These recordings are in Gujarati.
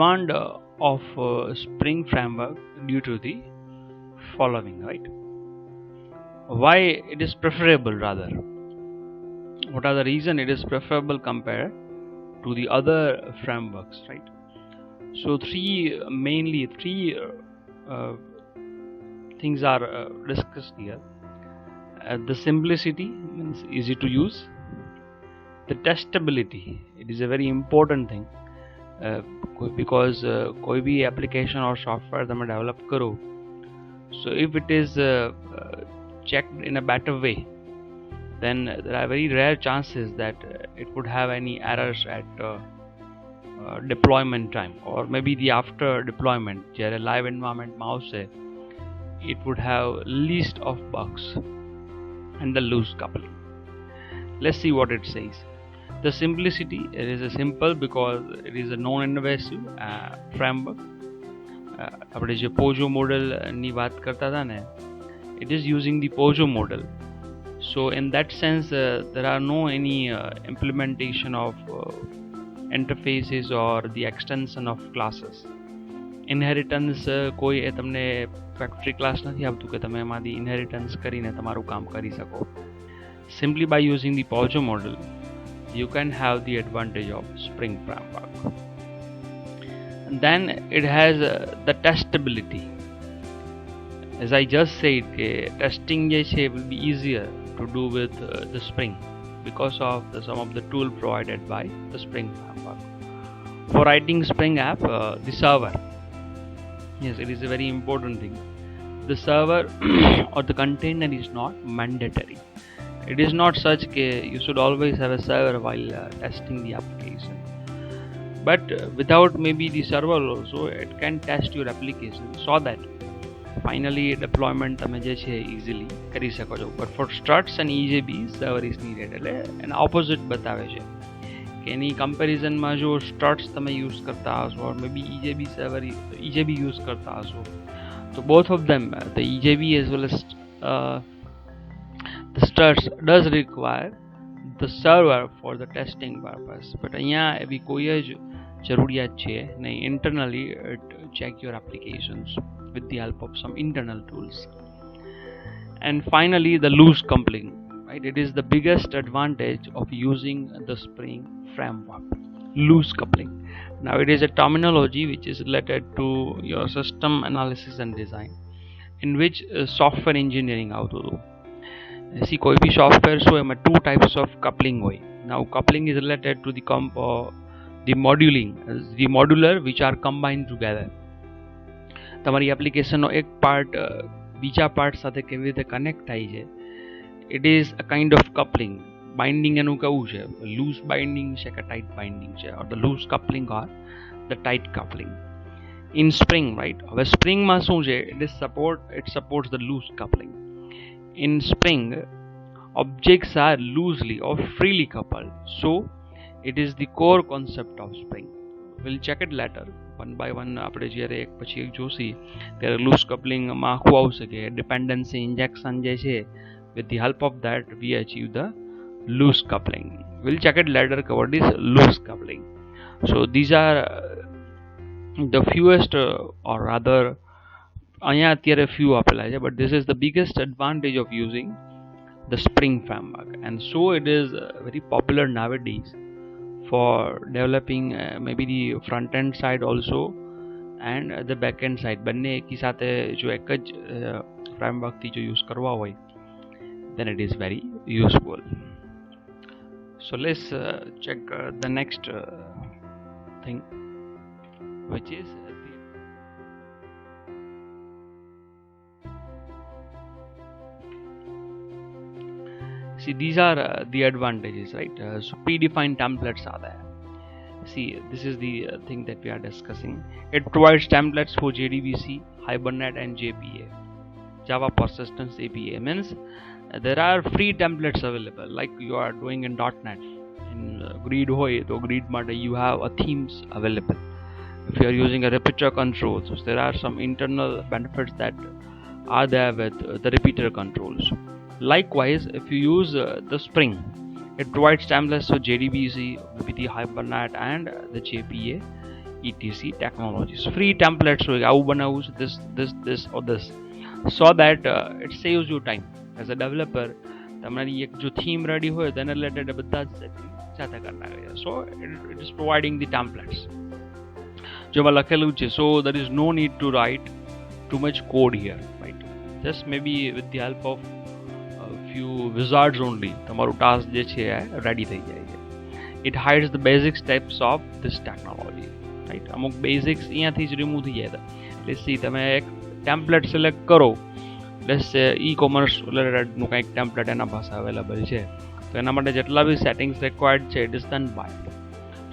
demand of Spring framework due to the following, right? Why it is preferable, rather? What are the reason it is preferable compared to the other frameworks, right? So mainly three things are discussed here. The simplicity, means easy to use. The testability, it is a very important thing, because कोई भी application or software તમે develop करो, so if it is checked in a better way, then there are very rare chances that it would have any errors at deployment time, or maybe the after deployment, જ્યારે live environment માં આવશે, it would have least of bugs and the loose coupling. Let's see what it says. The simplicity, it is a simple because it is a non-invasive framework. આપણે જે POJO model ની વાત કરતા હતા ને, it is using the POJO model. So in that sense, there are no any implementation of interfaces or the extension of classes. Inheritance કોઈ તમને factory class નથી આપતું કે તમે એમાંથી inheritance કરીને તમારું કામ કરી શકો. Simply by using the POJO model, you can have the advantage of Spring framework. And then it has the testability. As I just said, testing will be easier to do with the Spring because of some of the tool provided by the Spring framework. For writing Spring app, the server, yes, it is a very important thing. The server or the container is not mandatory. It is not such that you should always have a server while testing the application. But without maybe the server also, it can test your application so that finally deployment તમે જે છે easily કરી શકો છો. But for struts and EJB, server is needed. એટલે એના opposite બતાવે છે કે એની કમ્પેરિઝનમાં જો struts તમે યુઝ કરતા હશો or maybe EJB યુઝ કરતા હશો, so both of them, the EJB as well as the struts does require the server for the testing purpose. But અહીંયા એવી કોઈ જ જરૂરિયાત છે નહીં. Internally check your applications with the help of some internal tools. And finally, the loose coupling, right? It is the biggest advantage of using the Spring framework. Loose coupling. Now it is a terminology which is related to your system analysis and design, in which software engineering આવતું હતું. See, કોઈ બી software હોય એમાં two types of coupling હોય. Now coupling is related to the modular which are combined together. તમારી એપ્લિકેશનનો એક પાર્ટ બીજા પાર્ટ સાથે કેવી રીતે કનેક્ટ થાય છે, it is a kind of coupling. Binding એનું કેવું છે, લૂઝ બાઇન્ડિંગ છે કે ટાઇટ બાઇન્ડિંગ છે, or the loose coupling or the tight coupling. In Spring, right? હવે સ્પ્રિંગમાં શું છે, it supports the loose coupling. In Spring, objects are loosely or freely coupled. So it is the core concept of Spring. We'll check it later. One by one આપણે જ્યારે એક પછી એક જોશી ત્યારે લૂઝ કપલિંગમાં આખું આવશે કે ડિપેન્ડન્સી ઇન્જેક્શન જે છે, with the help of that we achieve the loose coupling. We'll check it later what is loose coupling. So these are the fewest or rather અહીંયા અત્યારે few આપેલા છે, but this is the biggest advantage of using the Spring framework, and so it is very popular nowadays for developing maybe the front end side also and the back end side. બંને એકી સાથે જો એક જ framework થી જો use કરવા હોય, then it is very useful. So let's check the next thing, which is see, these are the advantages, right? So predefined templates are there. See, this is the thing that we are discussing. It provides templates for JDBC, Hibernate and JPA, Java Persistence API. Means there are free templates available, like you are doing in .NET. In Grid hoy to Grid માટે you have a themes available. If you are using a repeater controls, so there are some internal benefits that are there with the repeater controls. Likewise, if you use the Spring, it provides templates for JDBC, with the Hibernate and the JPA. etc technologies. Free templates હોય આવું બનાવવું છે, this or this, so that it saves you time as a developer. તમારી એક જો થીમ રેડી હોય તો એને રિલેટેડ બધા જ સેટિંગ સાથે કરી નાખે છે. સો it is providing the templates જેમાં લખેલું છે. સો there is no need to write too much code here, right? Just maybe with the help of few wizards only તમારું ટાસ્ક જે છે રેડી થઈ જાય છે. It hides the basic steps of this technology, right? અમુક બેઝિક્સ અહીંયાથી જ રિમૂવ થઈ જાય. લેટ્સ સી તમે એક ટેમ્પલેટ સિલેક્ટ કરો, લેટ્સ સે ઈ-કોમર્સ રિલેટેડનું કંઈક ટેમ્પલેટ એના પાસે અવેલેબલ છે, તો એના માટે જેટલા બી સેટિંગ્સ રિક્વાયર્ડ છે it is done by.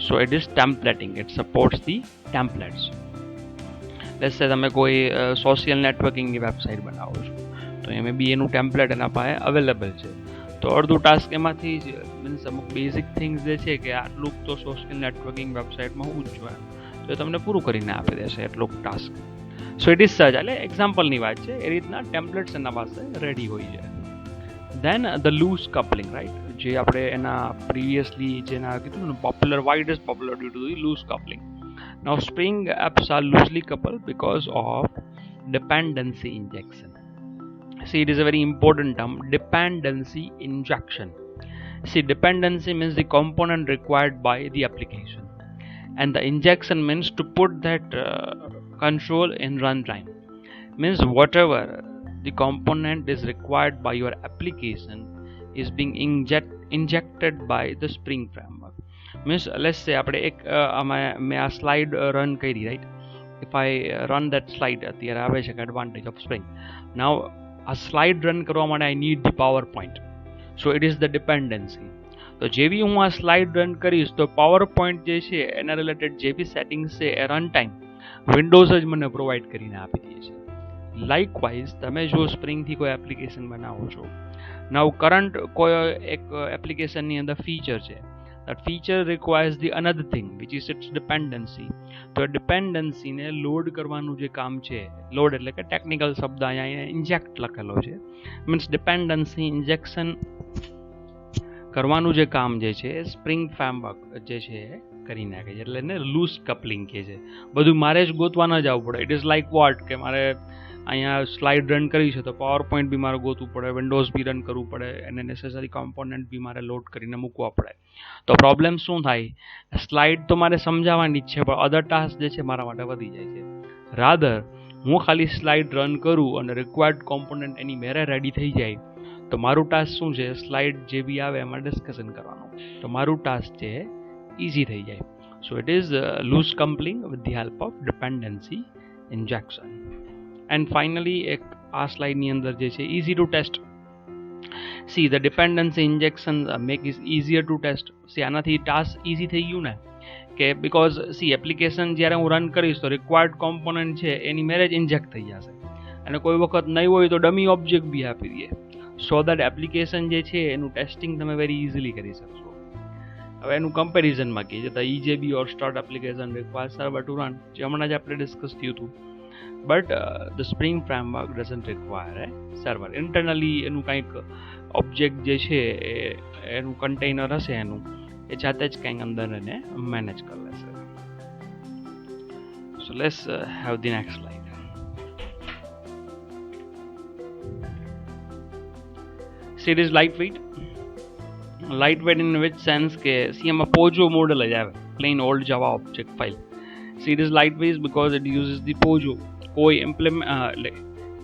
So it is templating, it supports the templates. Let's say તમે કોઈ સોશિયલ નેટવર્કિંગની વેબસાઇટ બનાવો છો, તો એમાં બી એનું ટેમ્પલેટ એના પાસે અવેલેબલ છે. તો અડધું ટાસ્ક એમાંથી જ મીન્સ અમુક બેઝિક થિંગ્સ જે છે કે આટલું તો સોશિયલ નેટવર્કિંગ વેબસાઇટમાં હોવું જ જોઈએ, તો તમને પૂરું કરીને આપી દેશે એટલું ટાસ્ક. સો ઇટ ઇઝ સચ, એટલે એક્ઝામ્પલની વાત છે, એ રીતના ટેમ્પલેટ્સ એના પાસે રેડી હોય છે. Then the loose coupling, right, જે આપણે એના પ્રીવિયસલી જેના કીધું ને popular, wide is popular due to the loose coupling. Now Spring apps are loosely coupled because of dependency injection. See, it is a very important term, dependency injection. See, dependency means the component required by the application, and the injection means to put that control in runtime. Means whatever the component is required by your application is being injected by the Spring framework. Means let's say આપણે એક મેં આ સ્લાઇડ રન કરી, right? if I run that slide, અત્યારે આવે છે advantage of Spring. Now આ સ્લાઇડ રન કરવા માટે I need the PowerPoint. So it is the dependency. તો જેવી હું આ સ્લાઇડ રન કરીશ તો PowerPoint જે છે એના રિલેટેડ જે બી સેટિંગ્સ છે એ રન ટાઈમ વિન્ડોઝ જ મને પ્રોવાઈડ કરીને આપી દે છે. લાઇકવાઇઝ તમે જો સ્પ્રિંગથી કોઈ એપ્લિકેશન બનાવો છો, નાઉ કરંટ કોઈ એક એપ્લિકેશનની અંદર ફીચર છે, that feature requires the another thing which is its dependency. તો ડિપેન્ડન્સીને લોડ કરવાનું જે કામ છે, લોડ એટલે કે ટેકનિકલ શબ્દ અહીંયા ઇન્જેક્ટ લખેલો છે, મીન્સ ડિપેન્ડન્સી ઇન્જેક્શન કરવાનું જે કામ જે છે સ્પ્રિંગ ફ્રેમવર્ક જે છે કરી નાખે છે. એટલે એને લૂઝ કપલિંગ કહે છે. બધું મારે જ ગોતવા ન જવું પડે. ઇટ ઇઝ લાઇક વોટ કે મારે અહીંયા સ્લાઇડ રન કરી છે તો પાવર પોઈન્ટ બી મારે ગોતવું પડે, વિન્ડોઝ બી રન કરવું પડે, એને નેસેસરી કોમ્પોનન્ટ બી મારે લોડ કરીને મૂકવા પડે. તો પ્રોબ્લેમ શું થાય, સ્લાઇડ તો મારે સમજાવવાની જ છે પણ અધર ટાસ્ક જે છે મારા માટે વધી જાય છે. રાધર હું ખાલી સ્લાઇડ રન કરું અને રિક્વાયર્ડ કોમ્પોનન્ટ એની મેરે રેડી થઈ જાય તો મારું ટાસ્ક શું છે, સ્લાઇડ જે બી આવે એમાં ડિસ્કશન કરવાનું, તો મારું ટાસ્ક છે ઇઝી થઈ જાય. So it is loose coupling with the help of dependency injection. And finally એક આ સ્લાઇડની અંદર જે છે easy to test. See the dependency injection make is easier to test. See આનાથી ટાસ્ક ઇઝી થઈ ગયું ને, કે બિકોઝ સી એપ્લિકેશન જ્યારે હું રન કરીશ તો રિક્વાયર્ડ કોમ્પોનન્ટ છે એની મેરે જ ઇન્જેક્ટ થઈ જશે, અને કોઈ વખત નહીં હોય તો ડમી ઓબ્જેક્ટ બી આપી દઈએ, સો દેટ એપ્લિકેશન જે છે એનું ટેસ્ટિંગ તમે વેરી ઇઝીલી કરી શકશો. હવે એનું કમ્પેરિઝનમાં કહીએ તો EJB ઓર start application require server two run, જે હમણાં જ આપણે ડિસ્કસ થયું હતું. But the spring framework doesn't require server. Internally એનું કંઈક ઓબ્જેક્ટ જે છે એનું કન્ટેનર હશે એનું, એ જાતે જ કંઈક અંદર એને મેનેજ કરી લેશે. So let's have the next slide. See it is lightweight. Lightweight in which sense કે સી એમાં પોજો મોડલ જ આવે, plain old Java object file. See it is lightweight because it uses the POJO. કોઈ એટલે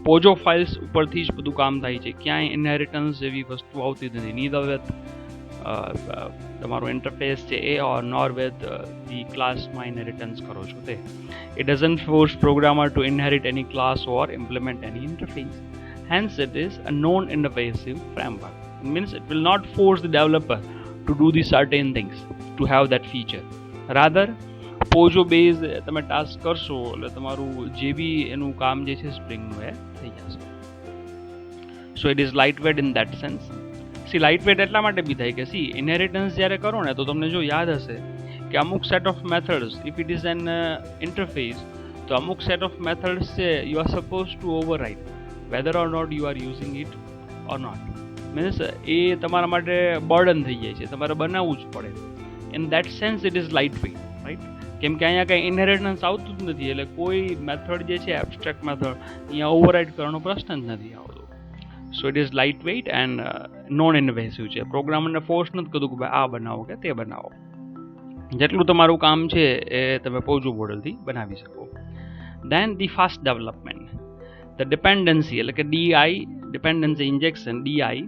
પોજો ફાઇલ્સ ઉપરથી જ બધું કામ થાય છે, ક્યાંય ઇનહેરિટન્સ જેવી વસ્તુ આવતી નથી. નીધર વિથ તમારો ઇન્ટરફેસ છે એ ઓર નોર વિથ ધી ક્લાસમાં ઇનહેરિટન્સ કરો છો તે. It doesn't force programmer to inherit any class or implement any interface. Hence, it is a non-invasive framework. It means it will not force the developer to do the certain things to have that feature. Rather, POJO base તમે ટાસ્ક કરશો એટલે તમારું જે બી એનું કામ જે છે સ્પ્રિંગનું એ થઈ જશે. સો it is light wet in that sense. C light wet એટલા માટે બી થાય કે સી ઇનહેરિટન્સ જ્યારે કરો ને તો તમને જો યાદ હશે કે અમુક set of methods, if it is an interface, તો અમુક સેટ ઓફ મેથડ્સ છે you R suppose two override whether or not you are using it or not. Means એ તમારા માટે બર્ડન થઈ જાય છે, તમારે બનાવવું જ પડે. In that sense it is lightweight, right? કેમ કે અહીંયા કંઈ ઇનહેરિટન્સ આવતું જ નથી, એટલે કોઈ મેથડ જે છે એબ્સ્ટ્રેક્ટ મેથડ અહીંયા ઓવરરાઇડ કરવાનો પ્રશ્ન જ નથી આવતો. So it is light weight and non invasive છે. પ્રોગ્રામરને ફોર્સ નથી કરતું કે ભાઈ આ બનાવો કે તે બનાવો. જેટલું તમારું કામ છે એ તમે પોજો મોડલથી બનાવી શકો. Then the fast development, the dependency એટલે કે DI dependency injection DI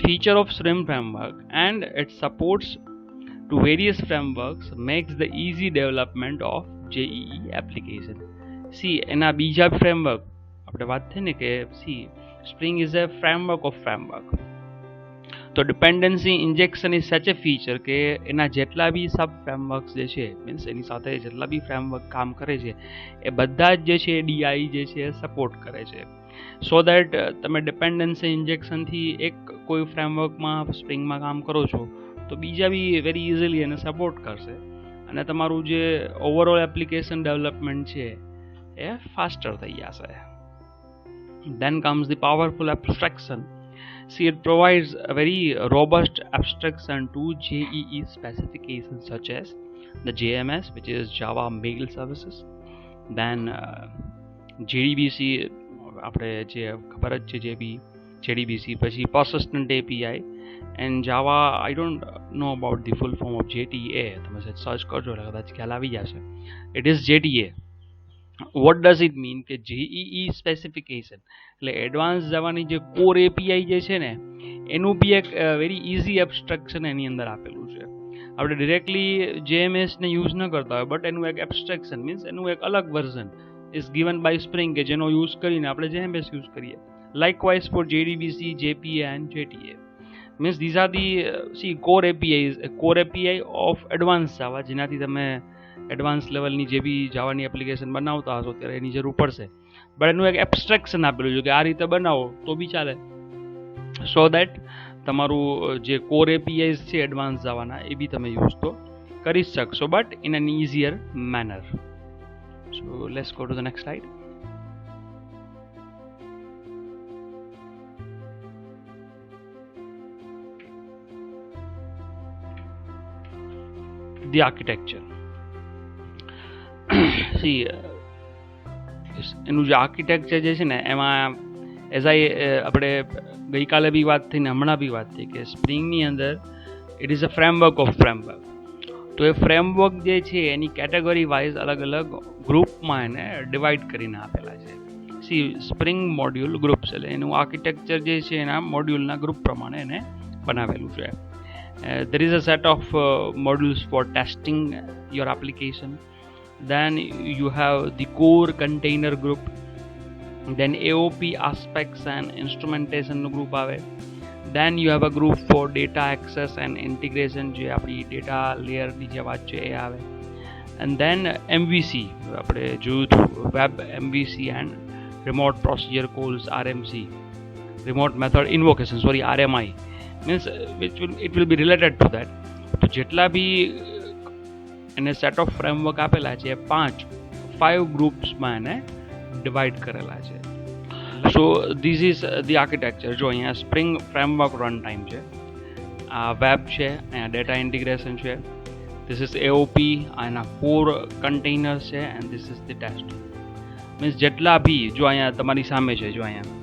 feature of Spring framework and it supports to various frameworks makes the easy development of JEE application. See એના બીજા ફ્રેમવર્ક આપણે વાત થઈ ને કે Spring is a framework of framework. તો ડિપેન્ડન્સી ઇન્જેક્શન ઇઝ સચ એ ફીચર કે એના જેટલા બી સબ ફ્રેમવર્ક્સ જે છે મીન્સ એની સાથે જેટલા બી ફ્રેમવર્ક કામ કરે છે એ બધા જ જે છે ડીઆઈ જે છે સપોર્ટ કરે છે. સો દેટ તમે ડિપેન્ડન્સી ઇન્જેક્શનથી એક કોઈ ફ્રેમવર્કમાં સ્પ્રિંગમાં કામ કરો છો તો બીજા બી વેરી ઇઝીલી એને સપોર્ટ કરશે અને તમારું જે ઓવરઓલ એપ્લિકેશન ડેવલપમેન્ટ છે એ ફાસ્ટર થઈ જશે. Then comes the powerful abstraction. See, it provides a very robust abstraction to JEE specifications such as the JMS, which is Java Mail Services. Then JDBC, આપણે જે ખબર જ છે જે બી JDBC, પછી persistent API and Java. I don't know about the full form of JTA. તમે સર્ચ કરજો એટલે કદાચ ખ્યાલ આવી જશે. It is JTA. What does it mean કે JEE સ્પેસિફિકેશન એટલે એડવાન્સ જવાની જે કોર એપીઆઈ જે છે ને એનું બી એક વેરી ઇઝી એબ્સ્ટ્રેક્શન એની અંદર આપેલું છે. આપણે ડિરેક્ટલી JMSને યુઝ ન કરતા હોય બટ એનું એક એબ્સ્ટ્રેક્શન મીન્સ એનું એક અલગ version is given by Spring કે જેનો યુઝ કરીને આપણે JMS યુઝ કરીએ. Likewise for JDBC, JPA and JTA. Means these are the core API of advance Java, જેનાથી તમે એડવાન્સ લેવલની જે બી જાવાની એપ્લિકેશન બનાવતા હશો ત્યારે એની જરૂર પડશે. બટ એનું એક એબ્સ્ટ્રેક્શન આપેલું છે કે આ રીતે બનાવો તો બી ચાલે. સો દેટ તમારું જે કોર એપીઆઈઝ છે એડવાન્સ જવાના એ બી તમે યુઝ તો કરી જ શકશો but in an easier manner. So let's go to the next slide. The architecture. એનું જે આર્કિટેક્ચર જે છે ને એમાં આપણે ગઈકાલે બી વાત થઈ ને હમણાં બી વાત થઈ કે સ્પ્રિંગની અંદર it is a framework of framework. તો એ ફ્રેમવર્ક જે છે એની કેટેગરી વાઇઝ અલગ અલગ ગ્રુપમાં એને ડિવાઈડ કરીને આપેલા છે. સ્પ્રિંગ મોડ્યુલ ગ્રુપ્સ એટલે એનું આર્કિટેક્ચર જે છે એના મોડ્યુલના ગ્રુપ પ્રમાણે એને બનાવેલું છે. there is a set of modules for testing your application. Then you have the core container group, then AOP aspects and instrumentation group આવે. Then you have a group for data access and integration જે આપણી data layer ની જે વાત છે એ આવે. And then MVC આપણે જોયું હતું web MVC and remote procedure calls RMC, remote method invocation, sorry RMI means it will be related to that. તો જેટલા બી એને સેટ ઓફ ફ્રેમવર્ક આપેલા છે એ 5 ગ્રુપ્સમાં એને ડિવાઈડ કરેલા છે. So this is the architecture. જો અહીંયા સ્પ્રિંગ ફ્રેમવર્ક રન ટાઈમ છે, આ વેબ છે, અહીંયા ડેટા ઇન્ટિગ્રેશન છે, ધીસ ઇઝ એઓપી, આ એના કોર કન્ટેનર્સ છે and this is the test. Means જેટલા બી જો અહીંયા તમારી સામે છે, જો અહીંયા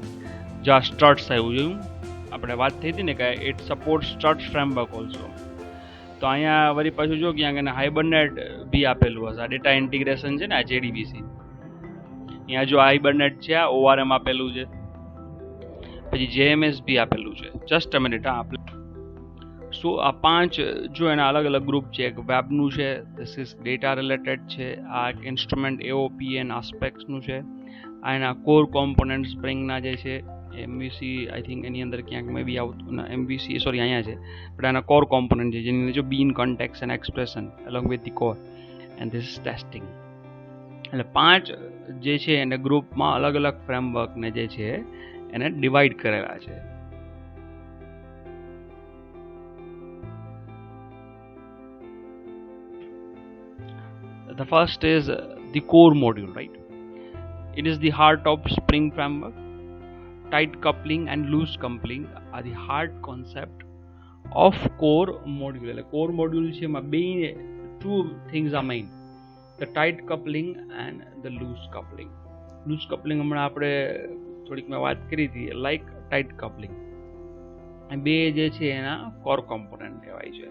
જો આ સ્ટ્રટ્સ આવ્યું જોયું આપણે વાત થઈ હતી ને કે it support struts framework also. તો અહીંયા વળી પાછું જો ક્યાંક એને હાઇબરનેટ બી આપેલું હશે. આ ડેટા ઇન્ટિગ્રેશન છે ને આ JDBC, અહીંયા જો હાઇબરનેટ છે, આ ORM આપેલું છે, પછી JMS બી આપેલું છે. જસ્ટ અ મિનિટ આપણે. સો આ 5 જો એના અલગ અલગ ગ્રુપ છે. એક વેબનું છે, ધીસ ઇઝ ડેટા રિલેટેડ છે, આ એક ઇન્સ્ટ્રુમેન્ટ AOP એન્ડ આસ્પેક્ટ્સનું છે, આ એના કોર કોમ્પોનન્ટ સ્પ્રિંગના જે છે MVC આઈ થિંક એની અંદર ક્યાંક મે બી આવતું MVC સોરી અહીંયા છે પણ આના કોર કોમ્પોનન્ટ છે જેની અંદર જો bean context and expression along with the core and this is testing. એટલે 5 જે છે એને ગ્રુપમાં અલગ અલગ ફ્રેમવર્કને જે છે એને ડિવાઈડ કરેલા છે. The first is the core module, right? It is the heart of Spring framework. Tight coupling and loose coupling are the hard concept of core module. એટલે core module છે એમાં બે two things are main. The tight coupling and the loose coupling. Loose coupling હમણાં આપણે થોડીક મેં વાત કરી હતી, લાઈક ટાઇટ કપલિંગ. બે જે છે એના કોર કોમ્પોનન્ટ કહેવાય છે.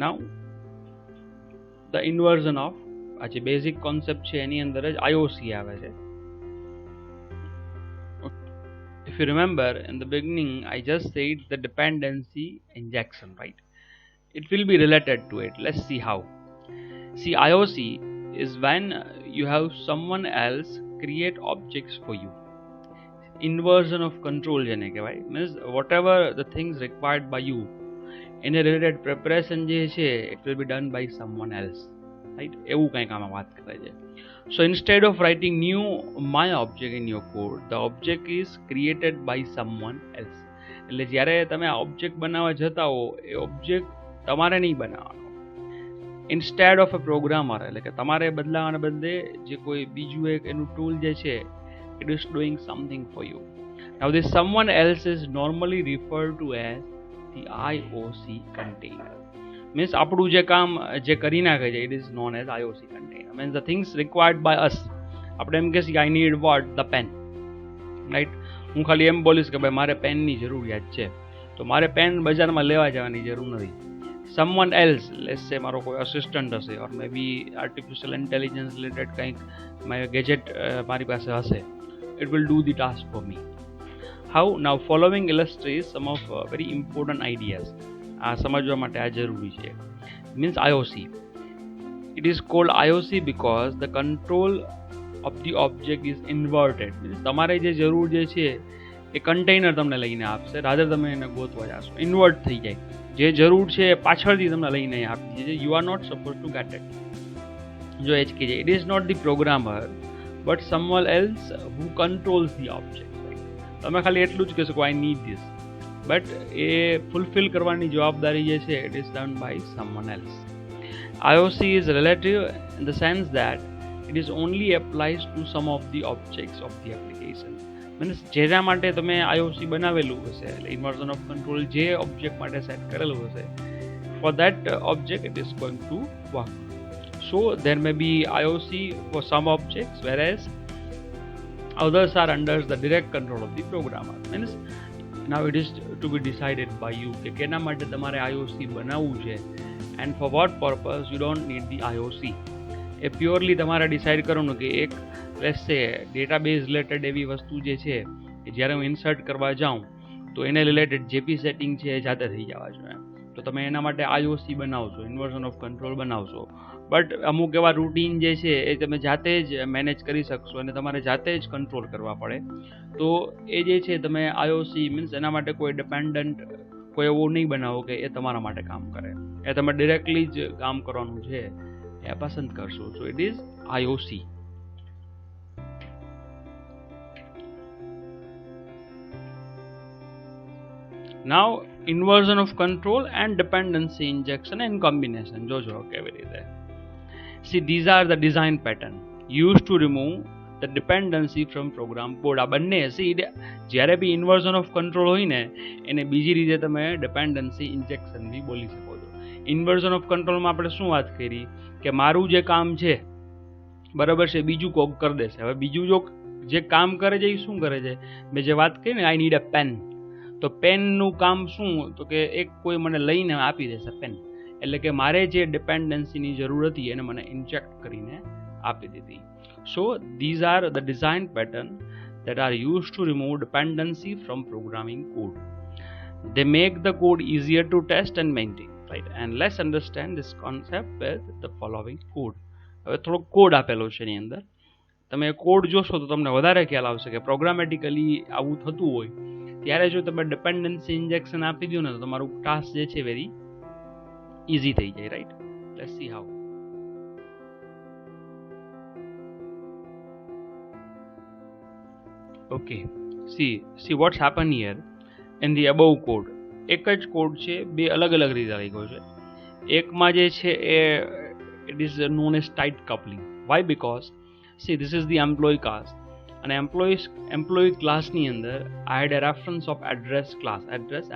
નાઉ ધ ઇન્વર્ઝન ઓફ આ જે બેઝિક કોન્સેપ્ટ છે એની અંદર જ IOC આવે છે. If you remember in the beginning I just said the dependency injection, right? It will be related to it. Let's see how. See, IOC is when you have someone else create objects for you. Inversion of control jene kehવાય, means whatever the things required by you in a related preparation je છે it will be done by someone else, right? એવું કંઈક આમાં વાત કરે છે. So instead of writing new my object in your code, the object is created by someone else. એટલે જ્યારે તમે આ ઓબ્જેક્ટ બનાવવા જતા હો એ ઓબ્જેક્ટ તમારે નહીં બનાવવાનો. ઇન્સ્ટેડ ઓફ અ પ્રોગ્રામર, એટલે કે તમારે બદલાવાના બદલે જે કોઈ બીજું એક એનું ટૂલ જે છે it is doing something for you. Now this someone else is normally referred to as the IOC container. Means આપણું જે કામ જે કરી નાખે છે it is known as IOC container. Means the things required by us. આપણે એમ કહીએ I need what? The pen, right? હું ખાલી એમ બોલીશ કે ભાઈ મારે પેનની જરૂરિયાત છે, તો મારે પેન બજારમાં લેવા જવાની જરૂર નથી. someone else, let's say મારો કોઈ અસિસ્ટન્ટ હશે or maybe artificial intelligence related કંઈક ગેજેટ મારી પાસે હશે, it will do the task for me. How? Now following illustrates some of very important ideas. આ સમજવા માટે આ જરૂરી છે. Means IOC. It is called IOC because the control of the object is inverted. Means તમારે જે જરૂર જે છે એ કન્ટેનર તમને લઈને આપશે, રાધર તમે એને ગોતવા જાશો, ઇન્વર્ટ થઈ જાય. જે જરૂર છે એ પાછળથી તમને લઈને આપી છે. You are not suppose to get it. જો એ જ કહીએ it is not the programmer but someone else who controls the object. તમે ખાલી એટલું જ કહેશો કે આઈ નીડ ધીસ, બટ એ ફૂલફિલ કરવાની જવાબદારી જે છે it is done by someone else. IOC is relative in the sense that it is only applies to some of the objects of the application. Means જેના માટે તમે IOC બનાવેલું હશે, એટલે ઇન્વર્ઝન ઓફ કંટ્રોલ જે ઓબ્જેક્ટ માટે સેટ કરેલું હશે, for that object it is going to work. So there may be IOC for some objects whereas others are under the direct control of the programmer. Means now it is to be decided by you કે કેના માટે તમારે IOC બનાવવું છે and for what purpose you don't need the IOC. A purely તમારે ડિસાઇડ કરવાનું કે એક લેટ્સ સે ડેટાબેઝ રિલેટેડ એવી વસ્તુ જે છે કે જ્યારે હું ઇન્સર્ટ કરવા જાઉં તો એને રિલેટેડ જે બી સેટિંગ છે એ જાતે થઈ જવા જોઈએ. તો તમે એના માટે IOC બનાવશો, ઇન્વર્ઝન ઓફ કંટ્રોલ બનાવશો, બટ અમુક એવા રૂટીન જે છે એ તમે જાતે જ મેનેજ કરી શકશો અને તમારે જાતે જ કંટ્રોલ કરવા પડે. તો એ જે છે તમે IOC મીન્સ એના માટે કોઈ ડિપેન્ડન્ટ કોઈ એવું નહીં બનાવો કે એ તમારા માટે કામ કરે, એ તમે ડિરેક્ટલી જ કામ કરવાનું છે એ પસંદ કરશો. સો it is IOC. Now inversion of control and dependency injection and combination. જોજો કેવી રીતે. See, these are the design pattern used to remove the dependency from program code. આ બંને જ્યારે બી ઇન્વર્ઝન ઓફ કંટ્રોલ હોય ને એને બીજી રીતે તમે ડિપેન્ડન્સી ઇન્જેક્શન બી બોલી શકો છો. ઇન્વર્ઝન ઓફ કંટ્રોલમાં આપણે શું વાત કરી કે મારું જે કામ છે બરાબર છે બીજું કોક કરી દેશે. હવે બીજું જે કામ કરે છે એ શું કરે છે, મેં જે વાત કરી ને આઈ નીડ અ પેન, તો પેનનું કામ શું તો કે એક કોઈ મને લઈને આપી દેશે પેન, એટલે કે મારે જે ડિપેન્ડન્સીની જરૂર હતી એને મને ઇન્જેક્ટ કરીને આપી દીધી. સો these are the design pattern that are used to remove dependency from programming code. They make the code easier to test and maintain, right? And let's understand this concept with the following code. હવે થોડો કોડ આપેલો છે એની અંદર, તમે કોડ જોશો તો તમને વધારે ખ્યાલ આવશે કે પ્રોગ્રામેટિકલી આવું થતું હોય ત્યારે જો તમે ડિપેન્ડન્સી ઇન્જેક્શન આપી દો ને તો તમારું ટાસ્ક જે છે વેરી ઇઝી થઈ જાય, right? Let's see how. Okay, see what's happened here in the above code. એક જ કોડ છે, બે અલગ અલગ રીતે લખ્યો છે. એકમાં જે છે એ it is known as tight coupling. Why? Because see, this is the employee class, and employee class ની અંદર I had a reference of address class, address,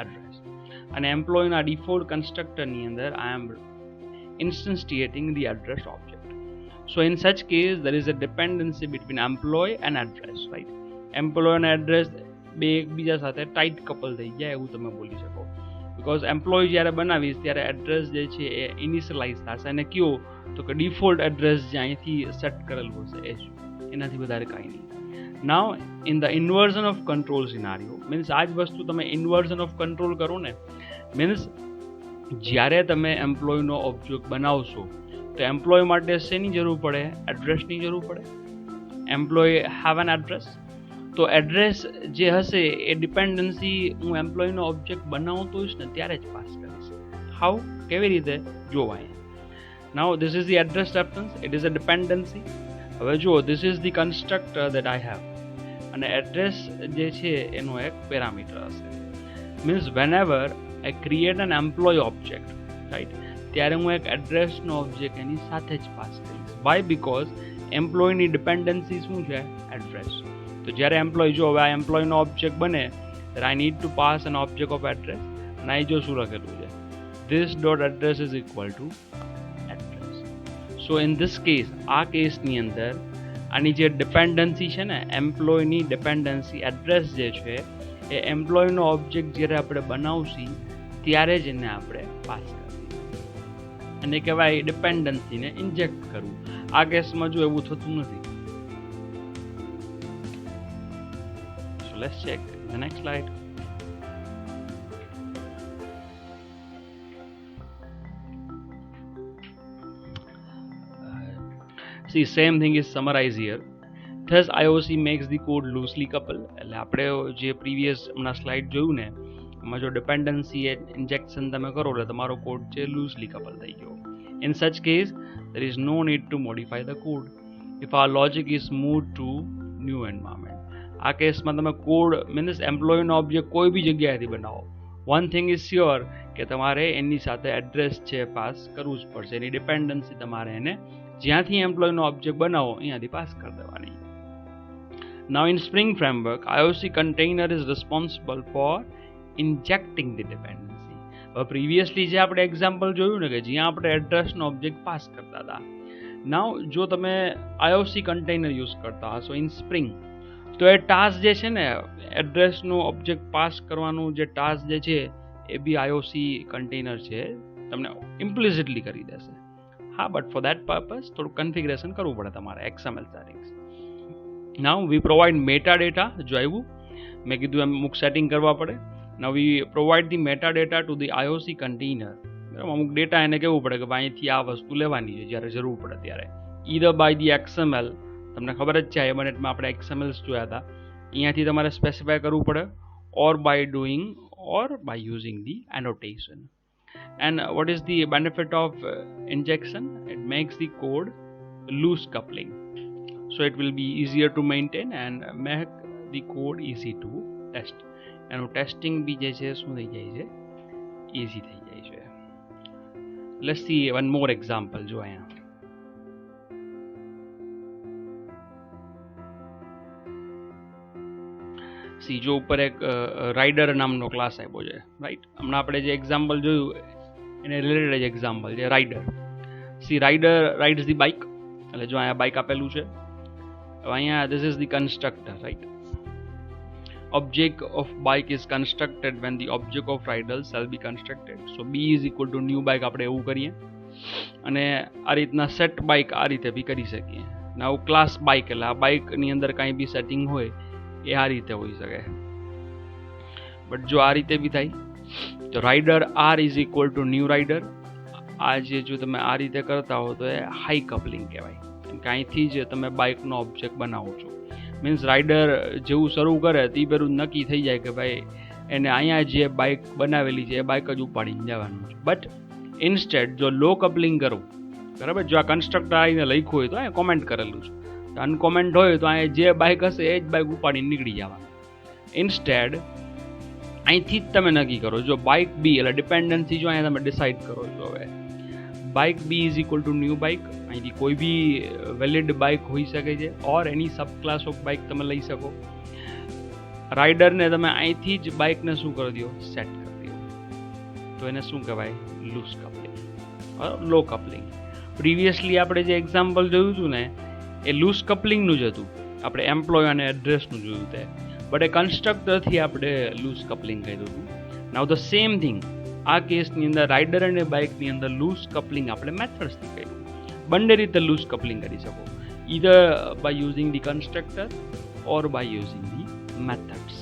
and employee ના default constructor ની અંદર I am instantiating the address object. So in such case, there is a dependency between employee and address, right? Employee and address બે એકબીજા સાથે ટાઈટ કપલ થઈ જાય એવું તમે બોલી શકો. બિકોઝ એમ્પ્લોય જ્યારે બનાવીશ ત્યારે એડ્રેસ જે છે એ ઇનિશિયલાઇઝ થશે અને કયો તો કે ડિફોલ્ટ એડ્રેસ જે અહીંથી સેટ કરેલું હશે એ જ, એનાથી વધારે કાંઈ નહીં. Now in the inversion of control scenario means આ જ વસ્તુ તમે ઇન્વર્ઝન ઓફ કંટ્રોલ કરો ને, મીન્સ જ્યારે તમે એમ્પ્લોયનો ઓબ્જેક્ટ બનાવશો તો એમ્પ્લોય માટે શેની જરૂર પડે? એડ્રેસની જરૂર પડે. એમ્પ્લોય હેવ એન એડ્રેસ, તો એડ્રેસ જે હશે એ ડિપેન્ડન્સી હું એમ્પ્લોયનો ઓબ્જેક્ટ બનાવતો હોઈશ ને ત્યારે જ પાસ કરીશ. હાઉ? કેવી રીતે? જોવા અહીંયા. Now this is the address reference, it is a dependency. હવે જુઓ, this is the constructor that I have, અને એડ્રેસ જે છે એનો એક પેરામીટર હશે. Means whenever I create an employee object, right, ત્યારે હું એક એડ્રેસનો ઓબ્જેક્ટ એની સાથે જ પાસ કરીશ. વાય? બિકોઝ એમ્પ્લોયની ડિપેન્ડન્સી શું છે? એડ્રેસ. તો જ્યારે એમ્પ્લોય, જો હવે આ એમ્પ્લોયનો ઓબ્જેક્ટ બને ત્યારે I need to pass N object of address, અને અહીં જો શું લખેલું છે? This dot address is equal to address. So in this case, આ કેસની અંદર આની જે ડિપેન્ડન્સી છે ને, એમ્પ્લોયની ડિપેન્ડન્સી એડ્રેસ જે છે એ એમ્પ્લોયનો ઓબ્જેક્ટ જ્યારે આપણે બનાવશી ત્યારે જ એને આપણે પાસ કરીએ, અને કહેવાય ડિપેન્ડન્સીને ઇન્જેક્ટ કરવું. આ કેસમાં જો એવું થતું નથી. Let's check the next slide. See, same thing is summarized here. Thus IOC makes the code loosely coupled. એટલે આપણે જે પ્રીવિયસ હમણાં સ્લાઇડ જોયું ને, એમાં જો ડિપેન્ડન્સી ઇન્જેક્શન તમે કરો એટલે તમારો કોડ છે લૂઝલી કપલ થઈ ગયો. In such case, there is no need to modify the code if our logic is moved to new environment. આ કેસમાં તમે કોડ મીન્સ એમ્પ્લોયનો ઓબ્જેક્ટ કોઈ બી જગ્યાએથી બનાવો, વન થિંગ ઇઝ શ્યોર કે તમારે એની સાથે એડ્રેસ છે પાસ કરવું જ પડશે. એની ડિપેન્ડન્સી તમારે એને જ્યાંથી એમ્પ્લોયનો ઓબ્જેક્ટ બનાવો અહીંયાથી પાસ કરી દેવાની. Now in Spring framework, IOC container is responsible for injecting the dependency. હવે પ્રીવિયસલી જે આપણે એક્ઝામ્પલ જોયું ને કે જ્યાં આપણે એડ્રેસનો ઓબ્જેક્ટ પાસ કરતા હતા, નાઉ જો તમે IOC કન્ટેનર યુઝ કરતા હશો ઇન સ્પ્રિંગ, તો એ ટાસ્ક જે છે ને એડ્રેસનું ઓબ્જેક્ટ પાસ કરવાનું જે ટાસ્ક જે છે એ બી IOC કન્ટેનર છે તમને ઇમ્પ્લિસિટલી કરી દેશે. હા, બટ ફોર દેટ પર્પઝ થોડું કન્ફિગરેશન કરવું પડે તમારે XML settings. Now we provide meta data. જો આવ્યું મેં કીધું એમ અમુક સેટિંગ કરવા પડે. Now we provide the meta data to the IOC container. અમુક ડેટા એને કહેવું પડે કે અહીંથી આ વસ્તુ લેવાની છે જ્યારે જરૂર પડે ત્યારે, ઈધર બાય ધી XML. તમને ખબર જ છે આઈબરનેટમાં આપણે XMLs જોયા હતા, અહીંયાથી તમારે સ્પેસિફાય કરવું પડે, or by doing or by using the annotation. And what is the benefit of injection? It makes the code loose coupling, so it will be easier to maintain and make the code easy to test. એનું ટેસ્ટિંગ બી જે છે શું થઈ જાય છે? ઇઝી થઈ જાય છે. Let's see one more example. જો અહીંયા જો ઉપર એક રાઇડર નામનો ક્લાસ આપ્યો છે, રાઈટ. હમણાં આપણે જે એક્ઝામ્પલ જોયું એને રિલેટેડ જ એક્ઝામ્પલ છે rider. Rider rides the bike, એટલે જો અહીંયા બાઇક આપેલું છે. હવે અહીંયા this is the constructor, right. object of bike is constructed when the object of rider shall be constructed. So b is equal to new bike આપણે એવું કરીએ, અને આ રીતના સેટ બાઇક આ રીતે બી કરી શકીએ. નાઉ ક્લાસ બાઇક એટલે આ બાઇકની અંદર કાંઈ બી સેટિંગ હોય એ આ રીતે હોઈ શકે. બટ જો આ રીતે બી થાય તો rider R is equal to new rider. આ જે જો તમે આ રીતે કરતા હો તો એ હાઈ કપલિંગ કહેવાય, કે અહીંથી જ તમે બાઇકનો ઓબ્જેક્ટ બનાવો છો. મીન્સ રાઇડર જેવું શરૂ કરે તે પેલું નક્કી થઈ જાય કે ભાઈ એને અહીંયા જે બાઇક બનાવેલી છે એ બાઇક જ ઉપાડીને જવાનું છે. બટ ઇન્સ્ટેડ જો લો કપલિંગ કરું, બરાબર, જો આ કન્સ્ટ્રક્ટર આવીને લખ્યું હોય તો અહીંયા કોમેન્ટ કરેલું છે, અનકોમેન્ટ હોય તો અહીંયા જે બાઇક હશે એ જ બાઇક ઉપાડીને નીકળી જવાનું. ઇન્સ્ટેડ અહીંથી જ તમે નક્કી કરો. જો બાઇક બી એટલે ડિપેન્ડન્સી જો અહીંયા તમે ડિસાઇડ કરો છો. હવે bike B is equal to new bike, અહીંથી કોઈ બી વેલિડ બાઇક હોઈ શકે છે, or any subclass of bike તમે લઈ શકો. રાઇડરને તમે અહીંથી જ બાઇકને શું કરી દો? સેટ કરી દો. તો એને શું કહેવાય? લૂઝ કપલિંગ, લો કપલિંગ. પ્રિવિયસલી આપણે જે એક્ઝામ્પલ જોયું હતું ને એ લૂઝ કપલિંગનું જ હતું, આપણે એમ્પ્લોય અને એડ્રેસનું જોયું તે, બટ એ કન્સ્ટ્રક્ટરથી આપણે લૂઝ કપલિંગ કર્યું હતું. નાઉ ધ સેમ થિંગ આ કેસની અંદર રાઇડર અને બાઇકની અંદર લૂઝ કપલિંગ આપણે મેથડ્સથી કર્યું. બંને રીતે લૂઝ કપલિંગ કરી શકો, either by using the constructor or by using the methods.